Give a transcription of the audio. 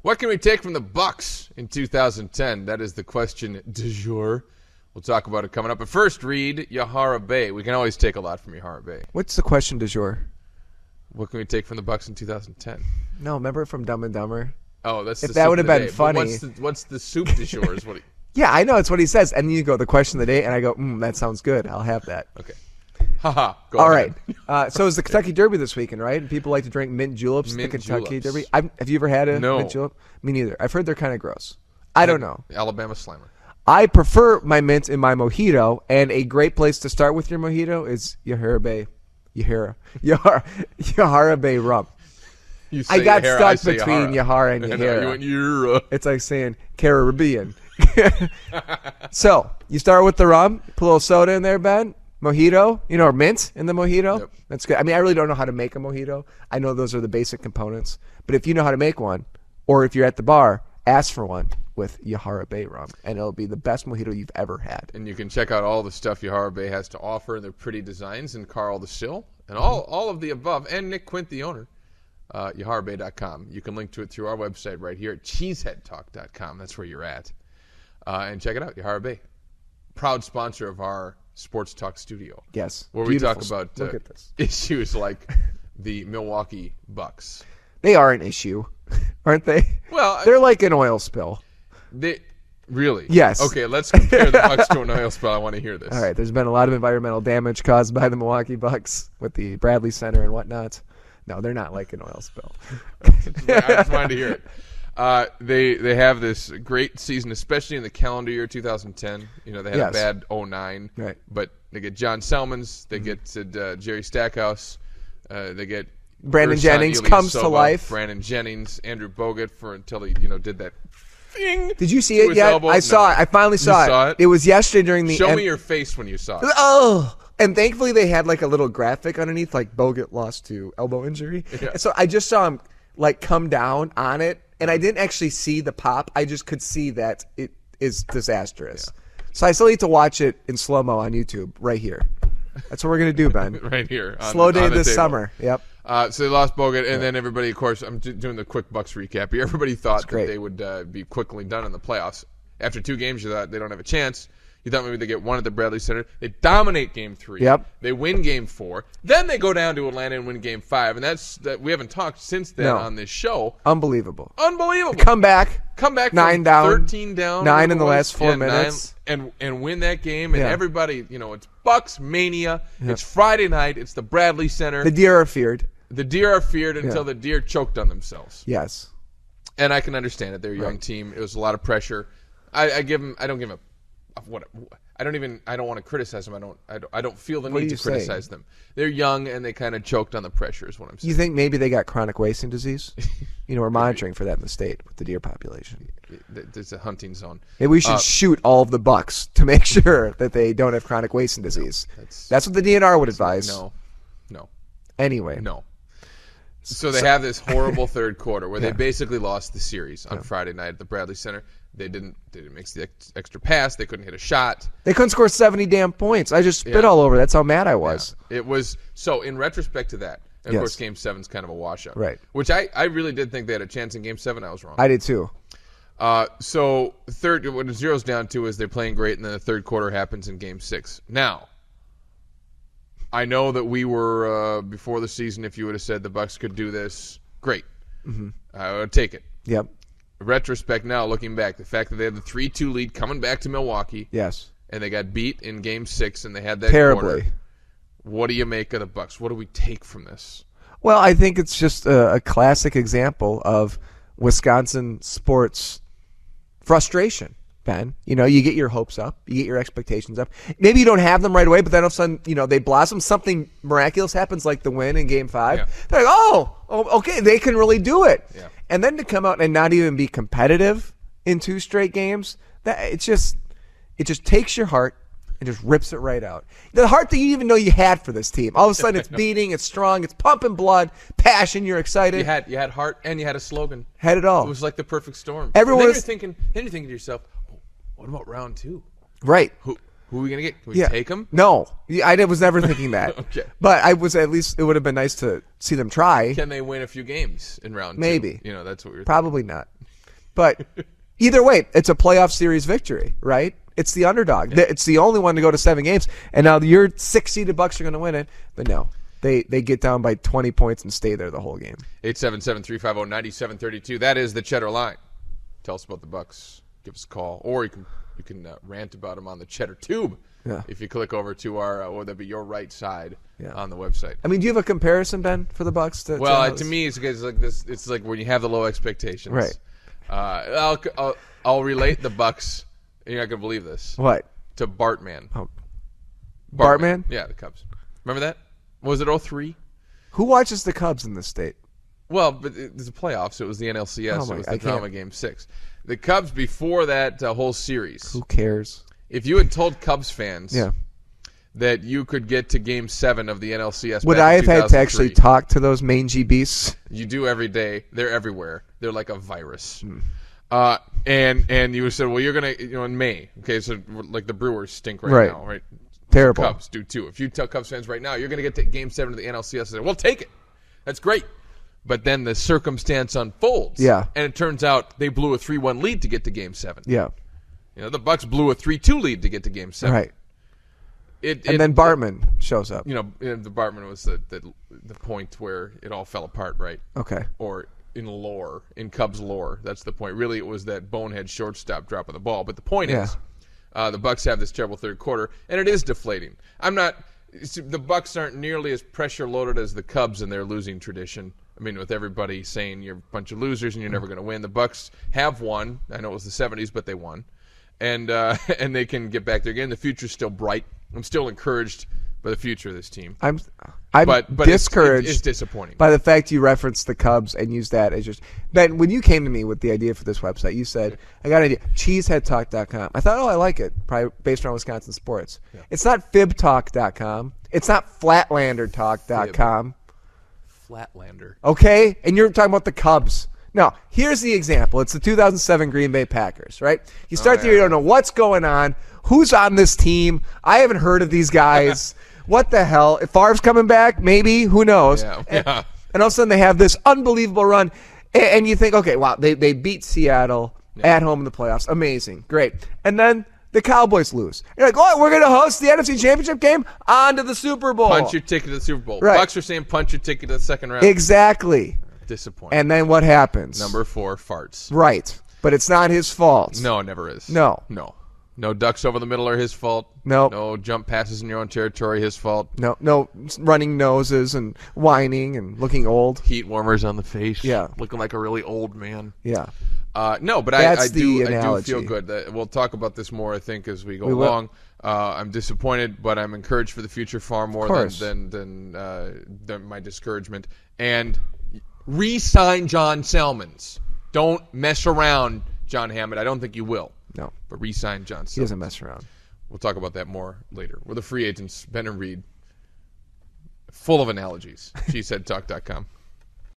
What can we take from the Bucks in 2010? That is the question du jour. We'll talk about it coming up. But first, read Yahara Bey. We can always take a lot from Yahara Bey. What's the question du jour? What can we take from the Bucks in 2010? No, remember from Dumb and Dumber? Oh, that's if the that soup would have of the been day. funny. But what's the soup du jour? Is what Yeah, I know. It's what he says. And then you go, the question of the day, and I go, that sounds good. I'll have that. Okay. Haha. All right. So it's the Kentucky Derby this weekend, right? And people like to drink mint juleps at the Kentucky Derby. Have you ever had a mint julep? Me neither. I've heard they're kind of gross. I don't know. Alabama Slammer. I prefer my mint in my mojito, and a great place to start with your mojito is Yahara Bey rum. I got stuck between Yahara and Yahara. You went Yahara. It's like saying Caribbean. So you start with the rum, put a little soda in there, Ben. Mojito, or mint in the mojito. Yep. That's good. I mean, I really don't know how to make a mojito. I know those are the basic components. But if you know how to make one, or if you're at the bar, ask for one with Yahara Bey rum, and it'll be the best mojito you've ever had. And you can check out all the stuff Yahara Bey has to offer, and their pretty designs, and Carl the Still, and all of the above, and Nick Quint, the owner, yaharabey.com. You can link to it through our website right here at cheeseheadtalk.com. That's where you're at. And check it out, Yahara Bey. Proud sponsor of our Sports Talk studio. Yes. Where we talk about issues like the Milwaukee Bucks. They are an issue, aren't they? Well, they're like an oil spill. Really? Yes. Okay, let's compare the Bucks to an oil spill. I want to hear this. All right, there's been a lot of environmental damage caused by the Milwaukee Bucks with the Bradley Center and whatnot. No, they're not like an oil spill. I just wanted to hear it. They have this great season, especially in the calendar year 2010. They had a bad 09, right? But they get John Selmans, they get Jerry Stackhouse, they get Brandon Jennings comes to life. Brandon Jennings, Andrew Bogut until he did that thing. Did you see it yet? Elbow. I saw it. I finally saw it. It was yesterday during the. Show me your face when you saw it. Oh. And thankfully they had like a little graphic underneath, like Bogut lost to elbow injury. Yeah. So I just saw him like come down on it. And I didn't actually see the pop. I just could see that it is disastrous. Yeah. So I still need to watch it in slow-mo on YouTube right here. That's what we're going to do, Ben. Right here. Slow day this summer. Yep. So they lost Bogut, and then everybody, of course, I'm doing the quick Bucks recap here. Everybody thought that they would be quickly done in the playoffs. After 2 games, you thought they don't have a chance. You thought maybe they get one at the Bradley Center. They dominate Game 3. Yep. They win Game 4. Then they go down to Atlanta and win Game 5. And that's we haven't talked since then on this show. Unbelievable. Come back 9 down. 13 down. 9 in the last 4 minutes. 9, and win that game. And everybody, it's Bucks Mania. Yep. It's Friday night. It's the Bradley Center. The deer are feared. The deer are feared until the deer choked on themselves. Yes. And I can understand it. They're a young team. It was a lot of pressure. I don't give them I don't want to criticize them. I don't feel the need to criticize them. They're young and they kind of choked on the pressure is what I'm saying. You think maybe they got chronic wasting disease? We're monitoring for that in the state with the deer population. There's a hunting zone. Maybe we should shoot all of the bucks to make sure that they don't have chronic wasting disease. That's what the DNR would advise. No. Anyway. No. So they have this horrible third quarter where they basically lost the series on Friday night at the Bradley Center. They didn't make the extra pass. They couldn't hit a shot. They couldn't score 70 damn points. I just spit all over. That's how mad I was. Yeah. It was so. In retrospect to that, and of course, Game 7's kind of a washout. Right. Which I really did think they had a chance in Game 7. I was wrong. I did too. So third, what it zeroes down to is they're playing great, and then the third quarter happens in Game 6. Now, I know that we were before the season. If you would have said the Bucks could do this, great. Mm-hmm. I would take it. Yep. Retrospect now, looking back, the fact that they had the 3-2 lead coming back to Milwaukee. Yes. And they got beat in Game 6, and they had that terribly. Quarter. What do you make of the Bucks? What do we take from this? Well, I think it's just a classic example of Wisconsin sports frustration, Ben. You get your hopes up. You get your expectations up. Maybe you don't have them right away, but then all of a sudden, they blossom. Something miraculous happens like the win in Game 5. Yeah. They're like, oh, okay, they can really do it. Yeah. And then to come out and not even be competitive in 2 straight games, it just takes your heart and just rips it right out. The heart that you even know you had for this team. All of a sudden it's beating, it's strong, it's pumping blood, passion, you're excited. You had heart and you had a slogan. Had it all. It was like the perfect storm. Then you're thinking to yourself, what about round 2? Right. Who are we going to get? Can we take them? No. I was never thinking that. Okay. But at least it would have been nice to see them try. Can they win a few games in round 2? Maybe. That's what we were Probably not. But either way, it's a playoff series victory, right? It's the underdog. Yeah. It's the only one to go to 7 games. And now your 6-seeded Bucks are going to win it. But no, they get down by 20 points and stay there the whole game. 877-350-9732. That is the Cheddar line. Tell us about the Bucks. Give us a call. Or you can rant about them on the Cheddar Tube. Yeah. If you click over to our, what would that be, your right side on the website. I mean, do you have a comparison, Ben, for the Bucks? To me, it's like this. It's like when you have the low expectations. Right. I'll relate the Bucks. You're not gonna believe this. What? To Bartman. Oh. Bartman? Yeah, the Cubs. Remember that? Was it 03? Who watches the Cubs in this state? Well, but it's the playoffs. It was the NLCS. It was the drama game 6. The Cubs before that whole series. Who cares? If you had told Cubs fans that you could get to Game 7 of the NLCS, would I have had to actually talk to those mangy beasts? You do every day. They're everywhere. They're like a virus. And you said, well, you're gonna, in May. Okay, so like the Brewers stink right now, right? Terrible. The Cubs do too. If you tell Cubs fans right now, you're gonna get to Game 7 of the NLCS, say, well, take it. That's great. But then the circumstance unfolds. Yeah. And it turns out they blew a 3-1 lead to get to Game 7. Yeah. The Bucks blew a 3-2 lead to get to Game 7. Right. And then Bartman shows up. The Bartman was the point where it all fell apart, right? Okay. Or in Cubs lore, that's the point. Really, it was that bonehead shortstop dropping the ball. But the point is, the Bucks have this terrible third quarter, and it is deflating. The Bucks aren't nearly as pressure loaded as the Cubs in their losing tradition. I mean, with everybody saying you're a bunch of losers and you're never going to win. The Bucks have won. I know it was the 70s, but they won. And they can get back there again. The future's still bright. I'm still encouraged by the future of this team. I'm but discouraged. It's disappointing by the fact you referenced the Cubs and used that as just Ben. When you came to me with the idea for this website, you said, "I got an idea, cheeseheadtalk.com." I thought, I like it, probably based around Wisconsin sports. Yeah. It's not fibtalk.com. It's not flatlandertalk.com. Flatlander. Okay, and you're talking about the Cubs. Now, here's the example. It's the 2007 Green Bay Packers, right? You start there, you don't know what's going on. Who's on this team? I haven't heard of these guys. What the hell? If Favre's coming back, maybe. Who knows? Yeah. And all of a sudden they have this unbelievable run. And you think, okay, wow, they beat Seattle at home in the playoffs. Amazing. Great. And then the Cowboys lose. You're like, oh, we're going to host the NFC Championship game? On to the Super Bowl. Punch your ticket to the Super Bowl. Right. Bucks are saying punch your ticket to the second round. Exactly. Disappointing. And then what happens? Number 4, farts. Right. But it's not his fault. No, it never is. No. No ducks over the middle are his fault. No. No jump passes in your own territory, his fault. No running noses and whining and looking old. Heat warmers on the face. Yeah. Looking like a really old man. Yeah. No, but I do feel good. We'll talk about this more, I think, as we go along. I'm disappointed, but I'm encouraged for the future far more than my discouragement. And re-sign John Salmons. Don't mess around, John Hammond. I don't think you will. No. But re-sign John Salmons. He doesn't mess around. We'll talk about that more later. We're the free agents, Ben and Reed, full of analogies. Cheeseheadtalk.com.